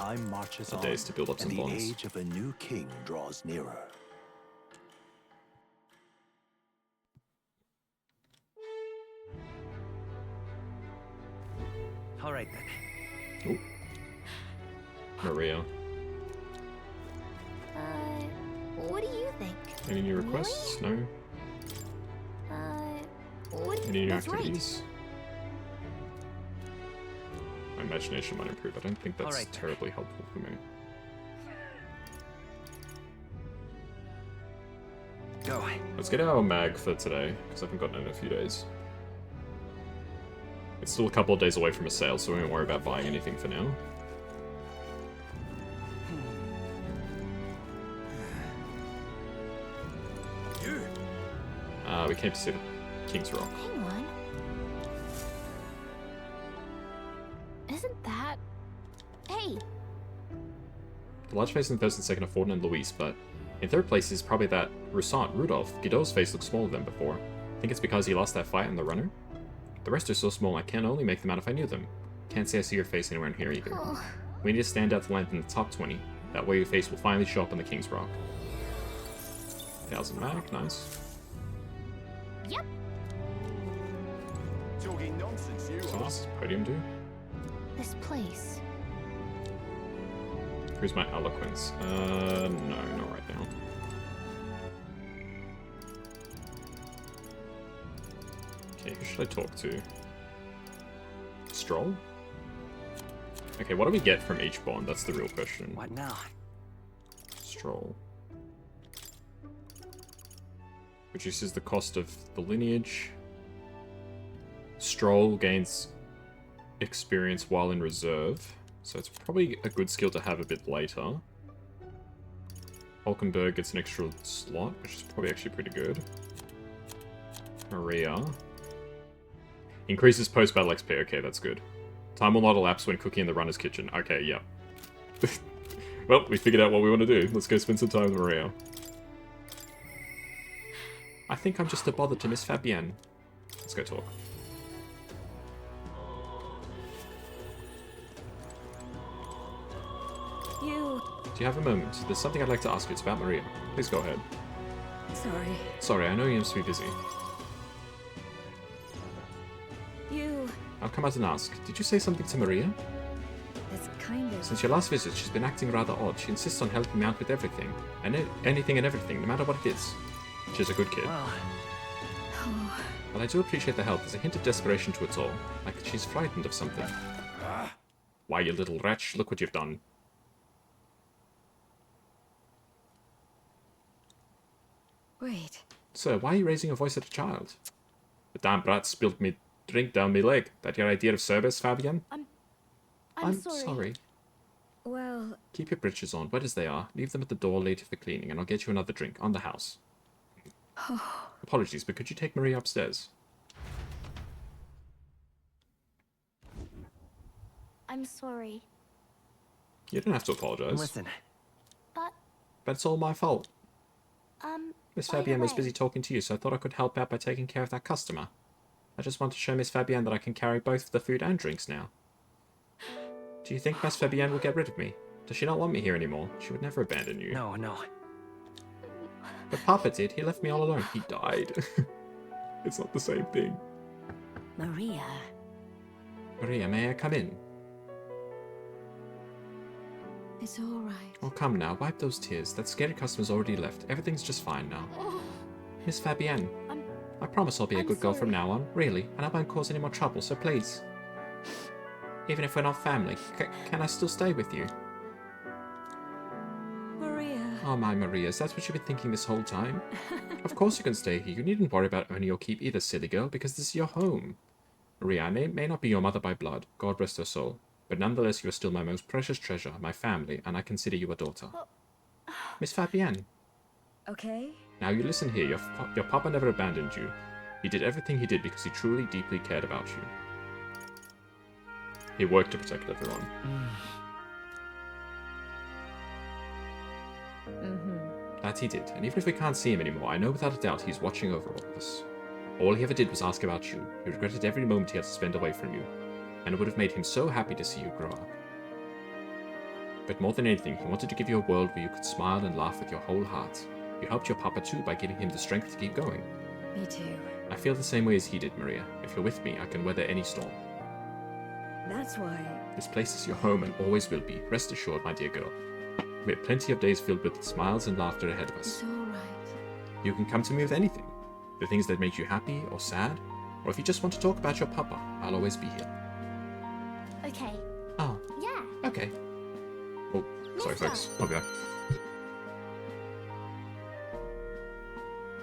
Time marches on, days to build up some and the bonds. age of a new king draws nearer. All right then. Ooh. Maria. What do you think? Any new requests? No? What do Any you new That's activities? My imagination might improve. I don't think that's Alright then. terribly helpful for me. Go. Let's get our mag for today, because I haven't gotten it in a few days. It's still a couple of days away from a sale, so we won't worry about buying anything for now. We came to see the King's Rock. Hang on. Isn't that... Hey! The large face in first and second are Forden and Luis, but in third place is probably that Roussant, Rudolph. Guido's face looks smaller than before. Think it's because he lost that fight in the runner? The rest are so small I can't only make them out if I knew them. Can't say I see your face anywhere in here either. Oh. We need to stand out the length in the top 20. That way your face will finally show up on the King's Rock. 1000 mag, nice. Yep. Talking nonsense, you So what does Podium do? This place. Here's my eloquence. No, not right now. Okay, who should I talk to? Stroll? Okay, what do we get from each bond? That's the real question. What now? Stroll. Reduces the cost of the lineage. Stroll gains experience while in reserve. So it's probably a good skill to have a bit later. Hulkenberg gets an extra slot, which is probably actually pretty good. Maria. Increases post-battle XP. Okay, that's good. Time will not elapse when cooking in the runner's kitchen. Okay, yep. Well, we figured out what we want to do. Let's go spend some time with Maria. I think I'm just a bother to Miss Fabienne. Let's go talk. Do you have a moment? There's something I'd like to ask you. It's about Maria. Please go ahead. Sorry. Sorry, I know you must be busy. I'll come out and ask. Did you say something to Maria? It's kind of... Since your last visit, she's been acting rather odd. She insists on helping me out with everything. And anything and everything, no matter what it is. She's a good kid. Well, While I do appreciate the help, there's a hint of desperation to it all. Like she's frightened of something. Why, you little wretch, look what you've done. Wait. Sir, why are you raising your voice at a child? The damn brat spilled me drink down me leg. That your idea of service, Fabian? I'm sorry. Well... Keep your breeches on, wet as they are. Leave them at the door later for cleaning, and I'll get you another drink, on the house. Apologies, but could you take Maria upstairs? I'm sorry. You don't have to apologize. listen. But, But it's all my fault. Miss by the Fabienne was way- busy talking to you, so I thought I could help out by taking care of that customer. I just want to show Miss Fabienne that I can carry both the food and drinks now. Do you think Miss Fabienne will get rid of me? Does she not want me here anymore? She would never abandon you. No. But Papa did. He left me all alone. He died. It's not the same thing. Maria. Maria, may I come in? It's all right. Oh, come now. Wipe those tears. That scary customer's already left. Everything's just fine now. Miss Fabienne. I promise I'll be a I'm good girl from sorry. now on. Really. And I won't cause any more trouble, so please. Even if we're not family, can I still stay with you? Maria. Oh my Maria, is that what you've been thinking this whole time? Of course you can stay here. You needn't worry about earning your keep either, silly girl, because this is your home. Maria, I may not be your mother by blood, God rest her soul, but nonetheless you are still my most precious treasure, my family, and I consider you a daughter. Miss Fabienne, Okay. now you listen here. Your papa never abandoned you. He did everything he did because he truly, deeply cared about you. He worked to protect everyone. That he did, and even if we can't see him anymore, I know without a doubt he's watching over all of us. All he ever did was ask about you. He regretted every moment he had to spend away from you, and it would have made him so happy to see you grow up. But more than anything, he wanted to give you a world where you could smile and laugh with your whole heart. You helped your papa too by giving him the strength to keep going. Me too. I feel the same way as he did, Maria. If you're with me, I can weather any storm. That's why. This place is your home and always will be. Rest assured, my dear girl. We have plenty of days filled with smiles and laughter ahead of us. It's all right. You can come to me with anything. The things that make you happy or sad. Or if you just want to talk about your papa, I'll always be here. Okay. Oh, Yeah. okay. Oh, sorry Mister. folks. I'll be back.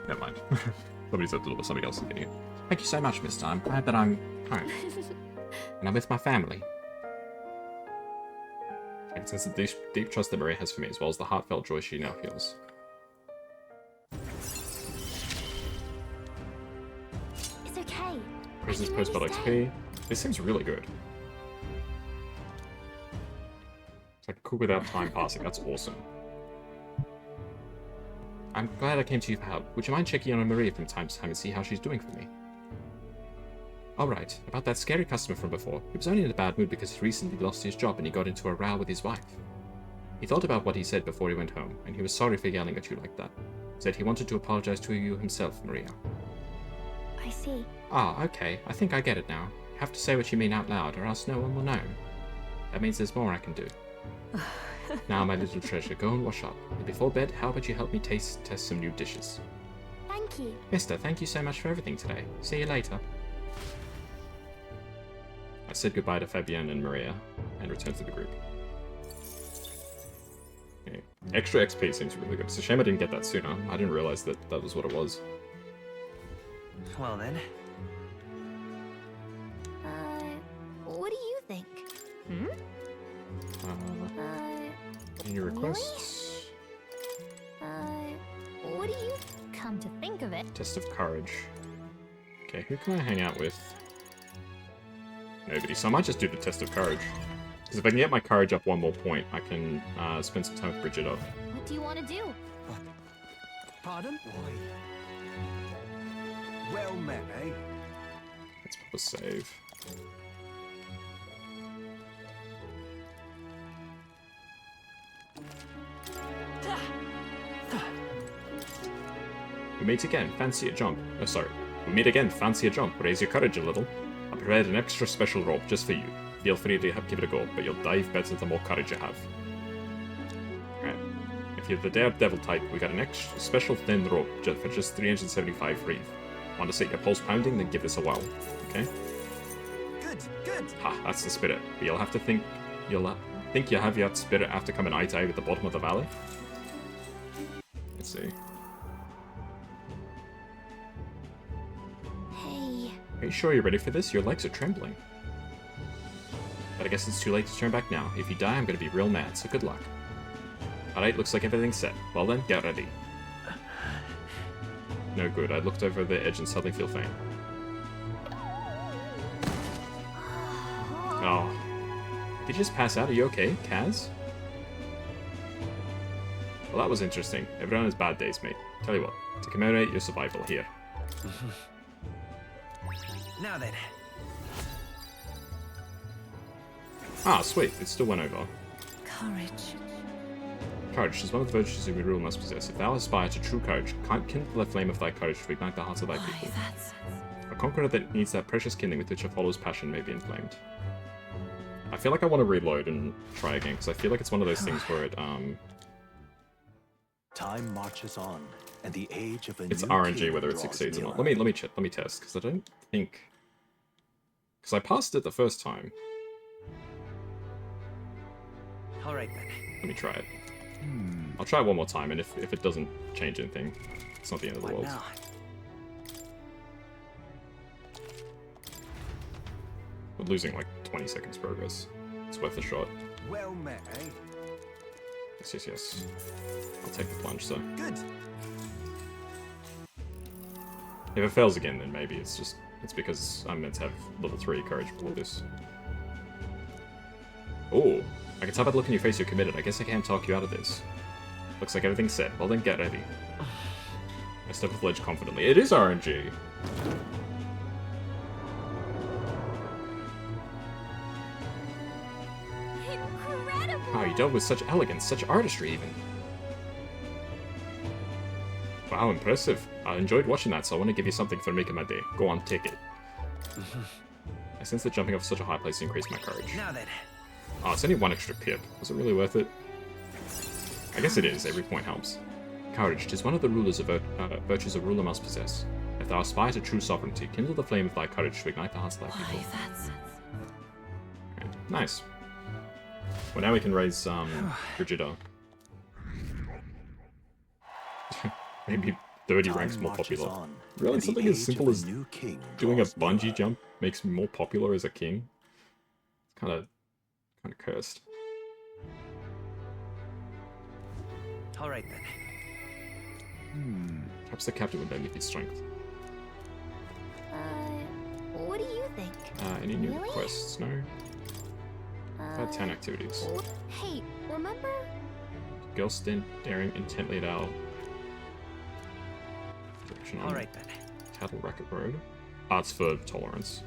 Never mind. Somebody said to look at somebody else in here. Thank you so much, mister. I'm glad that I'm home. And I'm with my family. I can sense the deep trust that Maria has for me, as well as the heartfelt joy she now feels. It's okay. Prison's I can post-battle really stay. XP. This seems really good. It's like cool without time passing. That's awesome. I'm glad I came to you for help. Would you mind checking in on Maria from time to time and see how she's doing for me? Alright, about that scary customer from before. He was only in a bad mood because he recently lost his job and he got into a row with his wife. He thought about what he said before he went home, and he was sorry for yelling at you like that. Said he wanted to apologize to you himself, Maria. I see. Ah, okay. I think I get it now. You have to say what you mean out loud, or else no one will know. That means there's more I can do. Now, my little treasure, go and wash up. And before bed, how about you help me test some new dishes? Thank you. Mister, thank you so much for everything today. See you later. I said goodbye to Fabienne and Maria, and returned to the group. Okay. Extra XP seems really good. It's a shame I didn't get that sooner. I didn't realize that that was what it was. Well then. What do you think? Hmm? Any requests? What do you come to think of it? Test of courage. Okay, who can I hang out with? Nobody. So I might just do the test of courage. Because if I can get my courage up one more point, I can spend some time with Bridget up. What do you want to do? Pardon? Why? Well met, eh? Let's pop a save. We meet again, fancy a jump. Oh, sorry. We meet again, fancy a jump. Raise your courage a little. I prepared an extra special rope just for you. Feel free to give it a go, but you'll dive better the more courage you have. Alright. If you're the daredevil type, we got an extra special thin rope for just 375 reef. Want to set your pulse pounding? Then give this a whirl. Okay? Good, good. Ha, that's the spirit. But you'll have to think you have your spirit after coming eye to eye with the bottom of the valley. Let's see. Hey. Are you sure you're ready for this? Your legs are trembling. But I guess it's too late to turn back now. If you die, I'm gonna be real mad, so good luck. Alright, looks like everything's set. Well then, get ready. No good. I looked over the edge and suddenly feel faint. Oh. Did you just pass out? Are you okay, Kaz? Well, that was interesting. Everyone has bad days, mate. Tell you what, to commemorate your survival here. Now then. Ah, sweet. It still went over. Courage. Courage is one of the virtues we rule must possess. If thou aspire to true courage, kindle the flame of thy courage to ignite the hearts of thy Why, people. that's... A conqueror that needs that precious kindling with which a follower's passion may be inflamed. I feel like I want to reload and try again, because I feel like it's one of those things where it, Time marches on, and the age of a it's new RNG king whether it draws succeeds or not. nearer. Let me test, because I don't think... Because I passed it the first time. Alright then. Let me try it. I'll try it one more time, and if it doesn't change anything, it's not the end of the What world. now? We're losing like 20 seconds progress. It's worth a shot. Well met, eh? Yes, yes, yes. I'll take the plunge, so. Good. If it fails again, then maybe it's because I'm meant to have level 3 courage below this. Oh, I can tell by the look in your face you're committed. I guess I can't talk you out of this. Looks like everything's set. Well then, get ready. I step off the ledge confidently. It is RNG! incredible! Wow, you dealt with such elegance, such artistry even. Wow, impressive. I enjoyed watching that, so I want to give you something for making my day. Go on, take it. I sense that jumping off such a high place increased my courage. Now then. Oh, it's only one extra pip. Was it really worth it? I guess it is. Every point helps. Courage, 'tis one of the rulers of virtues a ruler must possess. If thou aspire to true sovereignty, kindle the flame of thy courage to ignite the hearts of thy people. Why, that's... Okay, nice. Well, now we can raise Brigida. Maybe 30 ranks more popular. Really, something as simple as doing a bungee jump makes me more popular as a king? It's kind of cursed. All right then. Perhaps the captain would let me his strength. What do you think? Any new Really? quests? No? I've had 10 activities. Hey, remember? Girl staring intently at our direction on All right then. Tattle Racket Road. Arts for tolerance.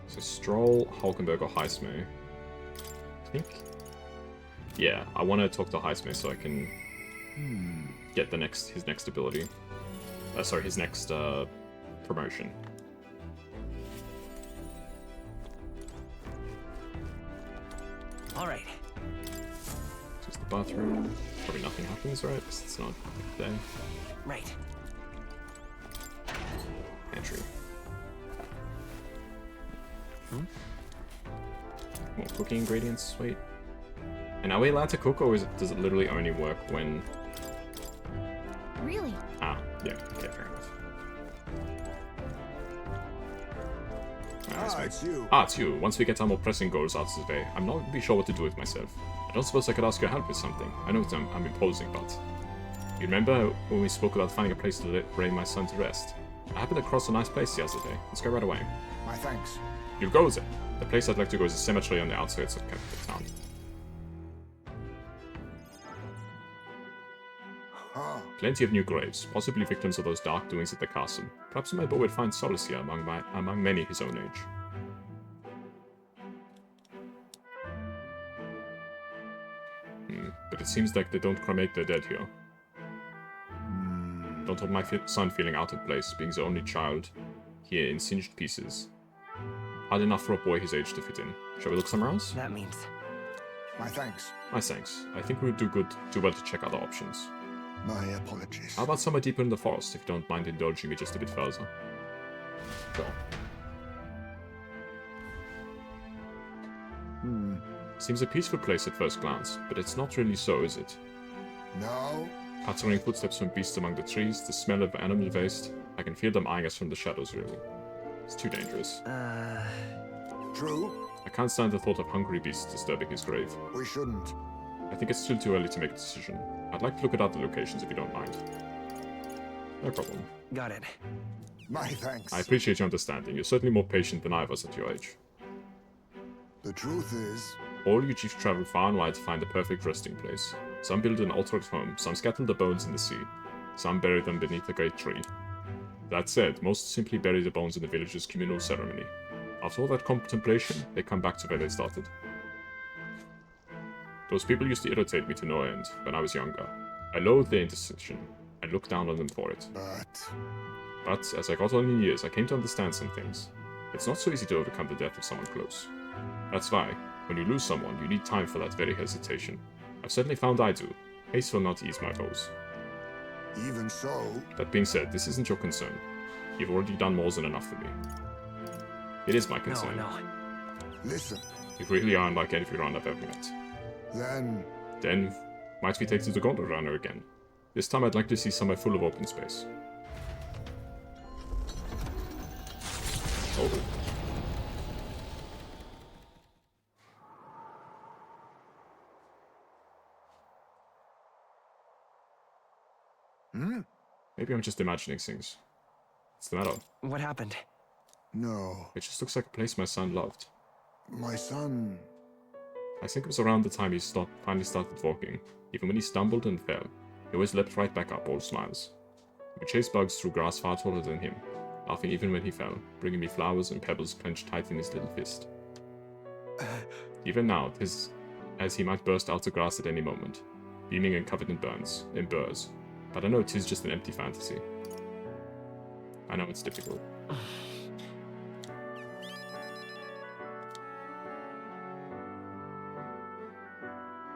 So Stroll, Hulkenberg, or Heismo. I think. Yeah, I want to talk to Heismo so I can get his next ability. Sorry, his next promotion. All right. Just the bathroom. Probably nothing happens, right? 'Cause it's not there. Right. Entry. More cooking ingredients, sweet. And are we allowed to cook, or does it literally only work when... Really? Ah, yeah, okay, fair enough. It's you. Ah, it's you. Once we get our more pressing goals out of the day, I'm not really sure what to do with myself. I don't suppose I could ask your help with something. I know I'm imposing, but... You remember when we spoke about finding a place to lay my son to rest? I happened across a nice place the other day. Let's go right away. My thanks. You go there. The place I'd like to go is a cemetery on the outskirts of capital town. Huh. Plenty of new graves, possibly victims of those dark doings at the castle. Perhaps my boy would find solace here among many his own age. But it seems like they don't cremate their dead here. Don't want my son feeling out of place, being the only child here in singed pieces. Hard enough for a boy his age to fit in. Shall we look somewhere else? That means. My thanks. My thanks. I think we would do well to check other options. My apologies. How about somewhere deeper in the forest, if you don't mind indulging me just a bit further? Sure. Seems a peaceful place at first glance, but it's not really so, is it? No? Pattering footsteps from beasts among the trees, the smell of animal waste. I can feel them eyeing us from the shadows, really. It's too dangerous. True? I can't stand the thought of hungry beasts disturbing his grave. We shouldn't. I think it's still too early to make a decision. I'd like to look at other locations if you don't mind. No problem. Got it. My thanks. I appreciate your understanding. You're certainly more patient than I was at your age. The truth is, All you chiefs travel far and wide to find the perfect resting place. Some build an altar at home, some scatter the bones in the sea, some bury them beneath a great tree. That said, most simply bury the bones in the village's communal ceremony. After all that contemplation, they come back to where they started. Those people used to irritate me to no end when I was younger. I loathed their indecision and looked down on them for it. But as I got on in years, I came to understand some things. It's not so easy to overcome the death of someone close. That's why, when you lose someone, you need time for that very hesitation. I've certainly found I do. Haste will not ease my woes. even so, That being said, this isn't your concern. You've already done more than enough for me. It is my concern. No. listen, You really are unlike everyone I've ever met. then Might we take to the gondola runner again? This time I'd like to see somewhere full of open space. Oh. Maybe I'm just imagining things. What's the matter? What happened? no, It just looks like a place my son loved. my son, I think it was around the time he finally started walking. Even when he stumbled and fell, he always leapt right back up, all smiles. He would chase bugs through grass far taller than him. laughing even when he fell, bringing me flowers and pebbles clenched tight in his little fist. Even now, as he might burst out of grass at any moment, beaming and covered in burrs. But I know 'tis just an empty fantasy. I know it's difficult.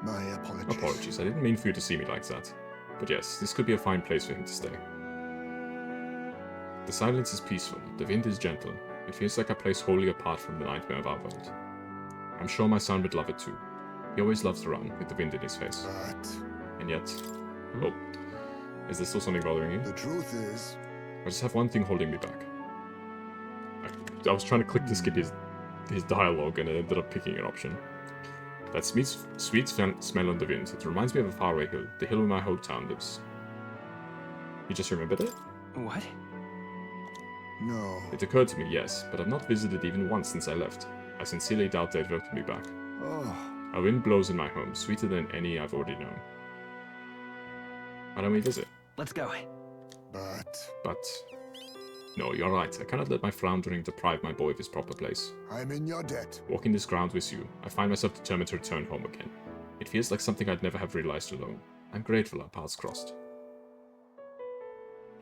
My apologies. Apologies, I didn't mean for you to see me like that. But yes, this could be a fine place for him to stay. The silence is peaceful, the wind is gentle. It feels like a place wholly apart from the nightmare of our world. I'm sure my son would love it too. He always loves to run with the wind in his face. But And yet... Oh. Is there still something bothering you? the truth is, I just have one thing holding me back. I was trying to click to skip his dialogue and it ended up picking an option. That sweet smell on the wind. It reminds me of a faraway hill, the hill where my whole town lives. You just remembered it? What? no. It occurred to me, yes, but I've not visited even once since I left. I sincerely doubt they'd welcome me back. Oh, A wind blows in my home, sweeter than any I've already known. Why don't we visit? Let's go. but No, you're right. I cannot let my floundering deprive my boy of his proper place. I'm in your debt. Walking this ground with you, I find myself determined to return home again. It feels like something I'd never have realized alone. I'm grateful our paths crossed.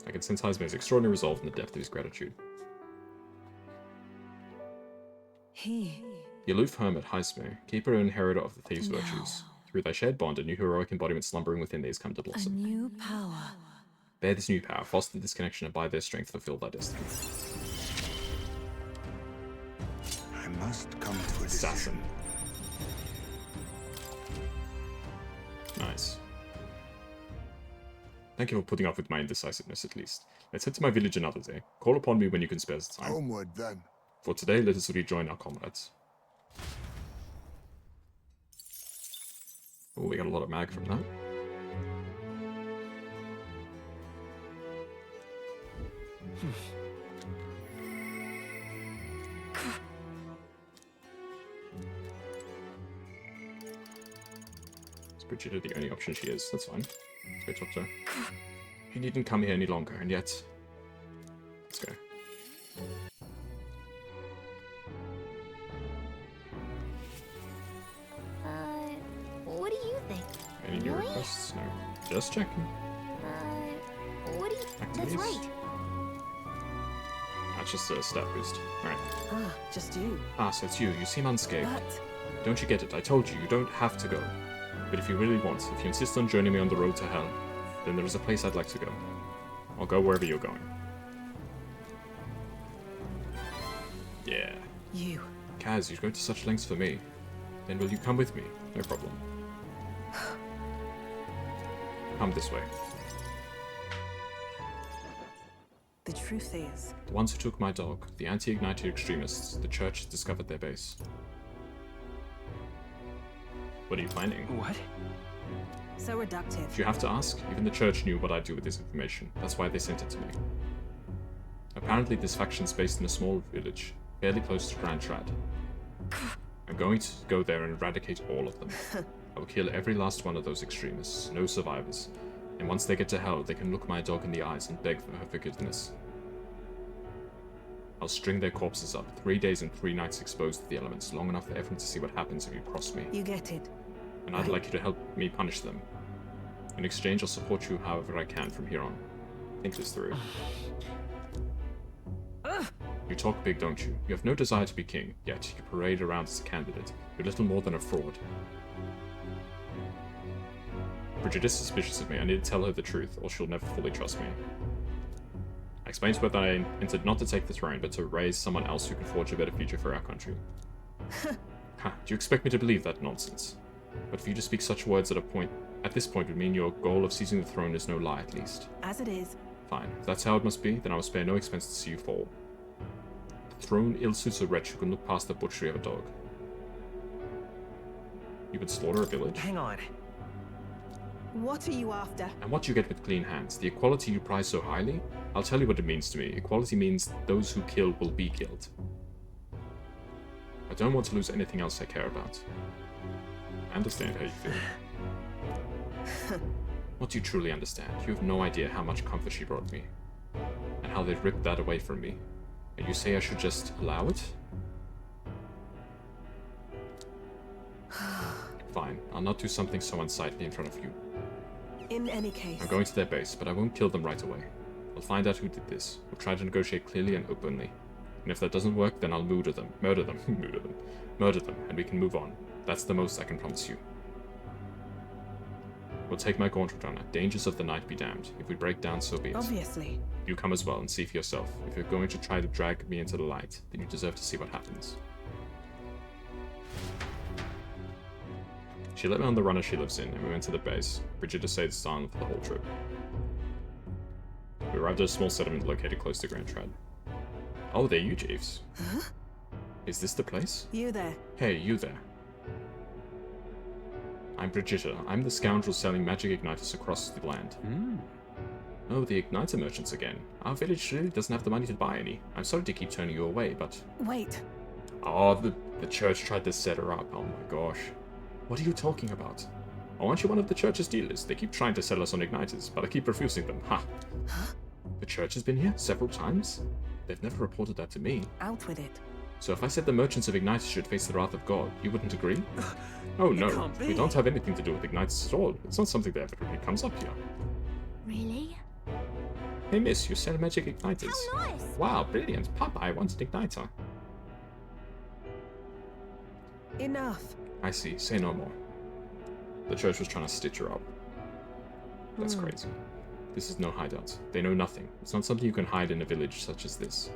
I can sense Heisman's extraordinary resolve in the depth of his gratitude. He. The aloof hermit Heisme, keeper and inheritor of the thieves' virtues. Through thy shared bond, a new heroic embodiment slumbering within thee has come to A blossom. new power. Bear this new power, foster this connection, and by their strength fulfill thy destiny. I must come to a Assassin. decision. Nice. Thank you for putting up with my indecisiveness, at least. Let's head to my village another day. Call upon me when you can spare the time. Homeward then. For today, let us rejoin our comrades. Oh, we got a lot of mag from that. Is Brigida the only option she is? That's fine. Let's go talk to her. You needn't come here any longer, and yet... Let's go. What do you think? Any new Really? requests? No. Just checking. What do you... Activities? That's right. That's just a stat boost. Alright. Ah, just you. Ah, so it's you. You seem unscathed. But Don't you get it? I told you, you don't have to go. But if you really want, if you insist on joining me on the road to hell, then there is a place I'd like to go. I'll go wherever you're going. Yeah. you. Kaz, you go to such lengths for me. Then will you come with me? No problem. Come this way. The truth is, The ones who took my dog, the anti-ignited extremists, the church has discovered their base. What are you finding? What? so reductive. If you have to ask, even the church knew what I'd do with this information. That's why they sent it to me. Apparently this faction's based in a small village, fairly close to Grand Trad. I'm going to go there and eradicate all of them. I will kill every last one of those extremists, no survivors. And once they get to hell, they can look my dog in the eyes and beg for her forgiveness. I'll string their corpses up, 3 days and 3 nights exposed to the elements, long enough for everyone to see what happens if you cross me. You get it. And I'd like you to help me punish them. In exchange, I'll support you however I can from here on. Think this through. You talk big, don't you? You have no desire to be king, yet you parade around as a candidate. You're little more than a fraud. Bridget is suspicious of me. I need to tell her the truth, or she'll never fully trust me. I explained to her that I intended not to take the throne, but to raise someone else who can forge a better future for our country. Ha, do you expect me to believe that nonsense? But for you to speak such words at this point would mean your goal of seizing the throne is no lie, at least. As it is. Fine. If that's how it must be, then I will spare no expense to see you fall. The throne ill-suits a wretch who can look past the butchery of a dog. You would slaughter a village? Hang on. What are you after? And what you get with clean hands, the equality you prize so highly? I'll tell you what it means to me. Equality means those who kill will be killed. I don't want to lose anything else I care about. I understand how you feel. What do you truly understand? You have no idea how much comfort she brought me. And how how they ripped that away from me. And you say I should just allow it? Fine, I'll not do something so unsightly in front of you. In any case. I'm going to their base, but I won't kill them right away. I'll find out who did this. We'll try to negotiate clearly and openly. And if that doesn't work, then I'll murder them, and we can move on. That's the most I can promise you. We'll take my gauntlet runner. Dangers of the night be damned. If we break down, so be it. Obviously. You come as well and see for yourself. If you're going to try to drag me into the light, then you deserve to see what happens. She let me on the runner she lives in, and we went to the base. Brigida stayed silent for the whole trip. We arrived at a small settlement located close to Grand Trad. Oh, they're you, Jeeves. Huh? Is this the place? You there. Hey, you there. I'm Brigida. I'm the scoundrel selling magic igniters across the land. Oh, the igniter merchants again. Our village really doesn't have the money to buy any. I'm sorry to keep turning you away, but... Wait. Oh, the church tried to set her up. Oh my gosh. What are you talking about? Oh, aren't you one of the church's dealers? They keep trying to sell us on igniters, but I keep refusing them. Ha! Huh? The church has been here several times? They've never reported that to me. Out with it. So if I said the merchants of igniters should face the wrath of God, you wouldn't agree? Oh no, can't we be. don't have anything to do with igniters at all. It's not something that ever really comes up here. Really? Hey miss, you sell magic igniters. How nice! Wow, brilliant. Papa, I want an igniter. Enough. I see, say no more. The church was trying to stitch her up. That's crazy. This is no hideout. They know nothing. It's not something you can hide in a village such as this.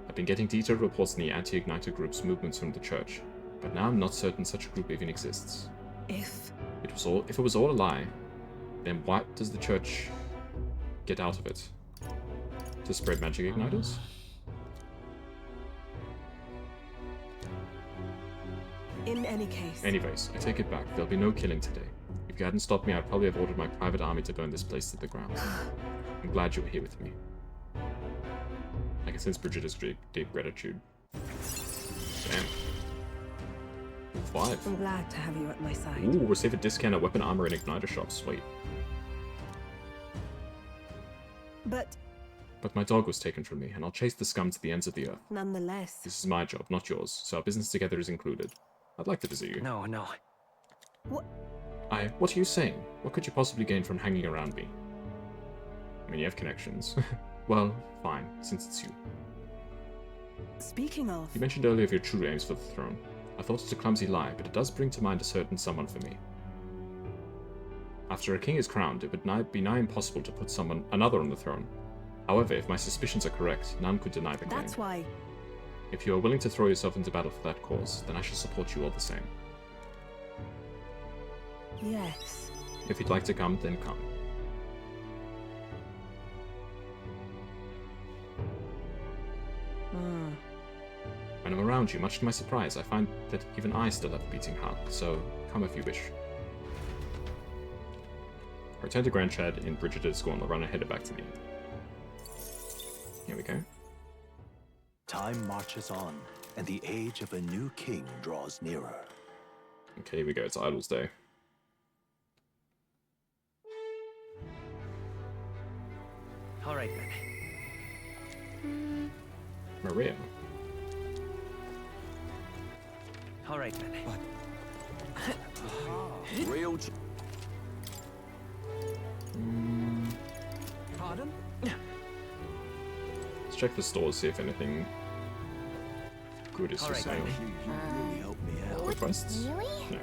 I've been getting detailed reports on the anti-igniter group's movements from the church, but now I'm not certain such a group even exists. If If it was all a lie, then what does the church get out of it? To spread magic igniters? in any case. Anyways, I take it back. There'll be no killing today. If you hadn't stopped me, I'd probably have ordered my private army to burn this place to the ground. I'm glad you were here with me. I can sense Brigida's deep gratitude. Damn. 5. I'm glad to have you at my side. Ooh, receive a discount at weapon armor and igniter shops. Sweet. But But my dog was taken from me, and I'll chase the scum to the ends of the earth. nonetheless. This is my job, not yours, so our business together is included. I'd like to visit you. No. What are you saying? What could you possibly gain from hanging around me? I mean, you have connections. Well, fine, since it's you. Speaking of, You mentioned earlier of your true aims for the throne. I thought it a clumsy lie, but it does bring to mind a certain someone for me. After a king is crowned, it would be nigh impossible to put another on the throne. However, if my suspicions are correct, none could deny the claim. that's why. If you are willing to throw yourself into battle for that cause, then I shall support you all the same. Yes. If you'd like to come, then come. When I'm around you, much to my surprise, I find that even I still have a beating heart, so come if you wish. I return to Grand Chad in Brigida's school on the runner headed back to the inn. Here we go. Time marches on, and the age of a new king draws nearer. Okay, here we go, it's Idol's Day. All right then. Maria. All right then. Real Pardon? Let's check the stores, see if anything good is All for right, sale. You really helped me out. Requests? Really? No.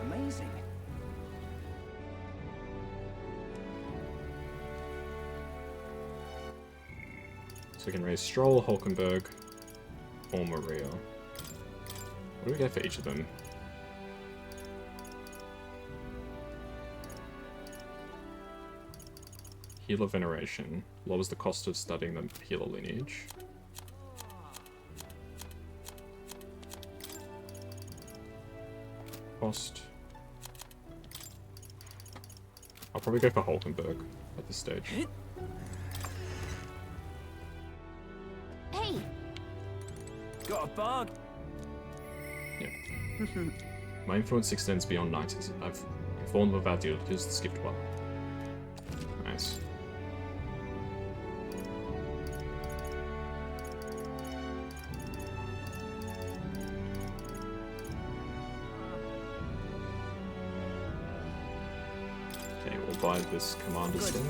Amazing. So we can raise Stroll, Hulkenberg, or Maria. What do we get for each of them? Healer Veneration. Lowers the cost of studying the healer lineage. Cost. I'll probably go for Hulkenberg at this stage. Hey, Got a bug. Yeah. My influence extends beyond 90s. I've informed them about the just skipped well. Alright. Nice. Okay, we'll buy this commander's thing.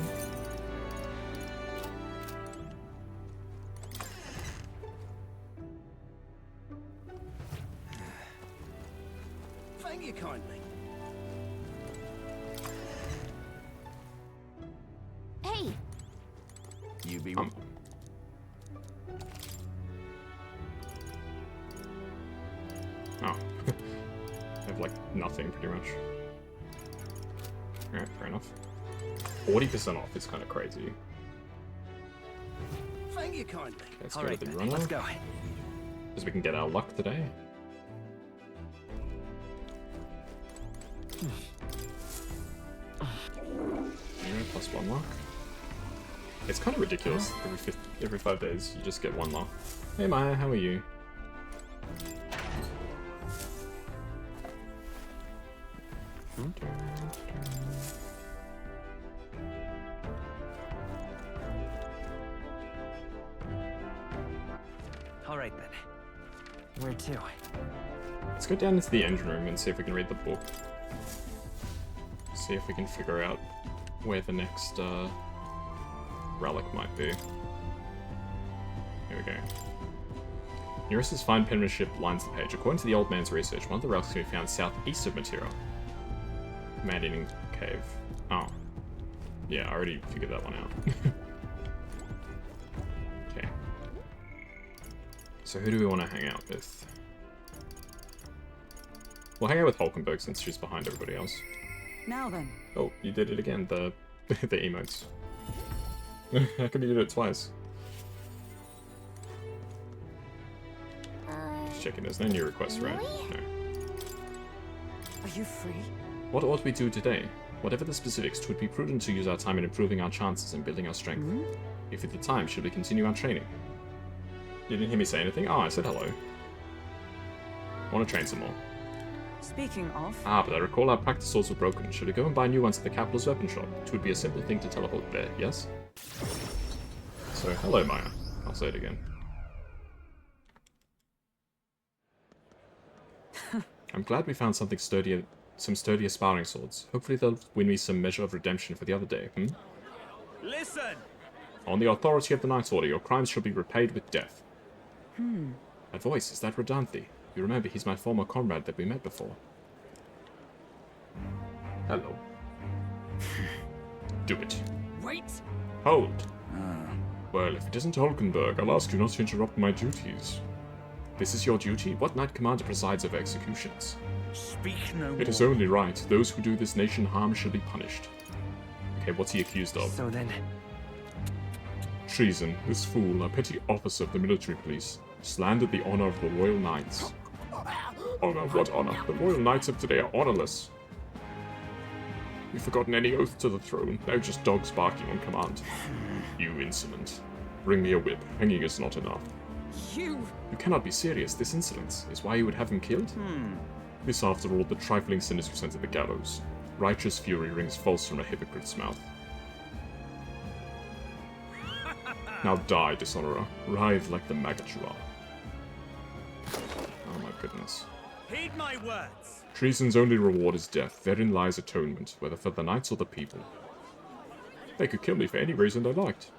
Thank you kindly. Hey, You be Oh. I have like nothing pretty much. Alright, fair enough. 40% off is kind of crazy. Thank you kindly. Let's All go to right, the then, runner. let's go. Because we can get our luck today. Plus 1 luck. It's kind of ridiculous. Every 5 days, you just get 1 luck. Hey Maya, how are you? All right then. Where to? Let's go down into the engine room and see if we can read the book. See if we can figure out where the next relic might be. Here we go. Nearest's fine penmanship lines the page. According to the old man's research, one of the relics can be found southeast of Materia. Man-eating cave. Oh. Yeah, I already figured that one out. Okay. So who do we want to hang out with? We'll hang out with Hulkenberg since she's behind everybody else. Now then. Oh, you did it again, the emotes. How come you did it twice? Just checking, there's no new requests, right? really? No. Are you free? What ought we do today? Whatever the specifics, 'twould be prudent to use our time in improving our chances and building our strength. If at the time, should we continue our training? You didn't hear me say anything? Oh, I said hello. I want to train some more. Speaking of, Ah, but I recall our practice swords were broken. Should we go and buy new ones at the capital's weapon shop? It would be a simple thing to teleport there, yes? So, hello, Maya. I'll say it again. I'm glad we found something sturdier, some sturdier sparring swords. Hopefully they'll win me some measure of redemption for the other day, Listen! On the authority of the Knight's Order, your crimes shall be repaid with death. That voice, is that Rodanthe? You remember, he's my former comrade that we met before. Hello. Do it. Wait! Hold. Well, if it isn't Hulkenberg, I'll ask you not to interrupt my duties. This is your duty? What Knight Commander presides over executions? Speak no more. It is only right. Those who do this nation harm shall be punished. Okay, what's he accused of? So then, Treason. This fool, a petty officer of the military police, slandered the honor of the Royal Knights. Honor? What honor? The Royal Knights of today are honorless. You've forgotten any oath to the throne. Now just dogs barking on command. You insolent. Bring me a whip. Hanging is not enough. you. You cannot be serious. This insolence is why you would have him killed? This, after all, the trifling sinners you sent to the gallows. Righteous fury rings false from a hypocrite's mouth. Now die, dishonorer. Writhe like the maggot you are. Oh my goodness. heed my words! Treason's only reward is death. Therein lies atonement, whether for the knights or the people. They could kill me for any reason they liked.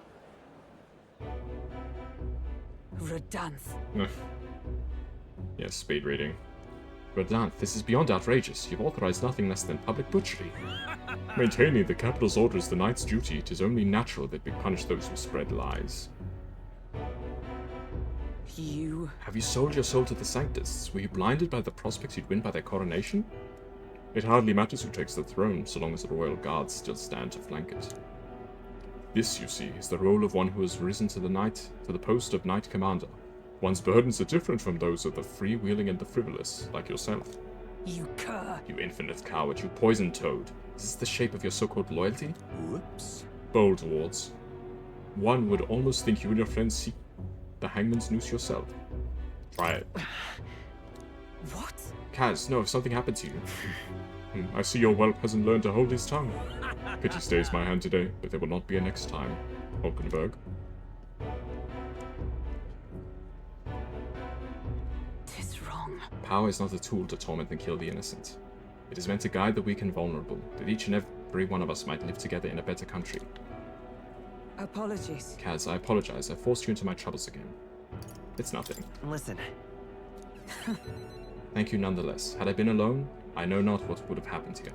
Rodanthe. Yes, speed reading. Rodanthe, this is beyond outrageous. You've authorized nothing less than public butchery. Maintaining the capital's order is the knight's duty. It is only natural that we punish those who spread lies. You. Have you sold your soul to the Sanctists? Were you blinded by the prospects you'd win by their coronation? It hardly matters who takes the throne, so long as the royal guards still stand to flank it. This, you see, is the role of one who has risen to the post of Knight Commander. One's burdens are different from those of the freewheeling and the frivolous, like yourself. You cur. You infinite coward, you poisoned toad. Is this the shape of your so-called loyalty? Whoops. Bold wards. One would almost think you and your friends seek the hangman's noose yourself. Try it. What? Kaz, no, if something happened to you. I see your whelp hasn't learned to hold his tongue. Pity stays my hand today, but there will not be a next time. Hulkenberg. Tis wrong. Power is not a tool to torment and kill the innocent. It is meant to guide the weak and vulnerable, that each and every one of us might live together in a better country. Apologies. Kaz, I apologize. I forced you into my troubles again. It's nothing. Listen, Thank you nonetheless. Had I been alone, I know not what would have happened here.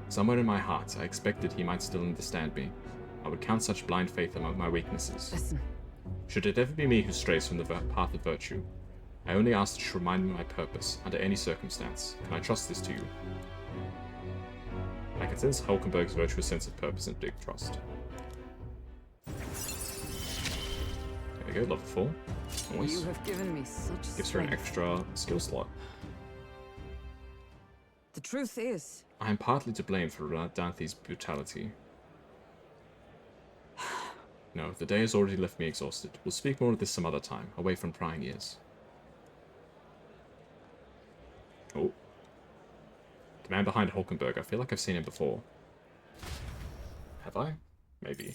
Somewhere in my heart, I expected he might still understand me. I would count such blind faith among my weaknesses. Listen. Should it ever be me who strays from the path of virtue, I only ask that you remind me of my purpose, under any circumstance. Can I trust this to you? I can sense Hulkenberg's virtuous sense of purpose and big trust. There we go, level 4. Nice. You have given me such Gives her an strength. extra skill slot. The truth is, I am partly to blame for Danthe's brutality. No, the day has already left me exhausted. We'll speak more of this some other time, away from prying ears. Oh. The man behind Hulkenberg, I feel like I've seen him before. Have I? Maybe.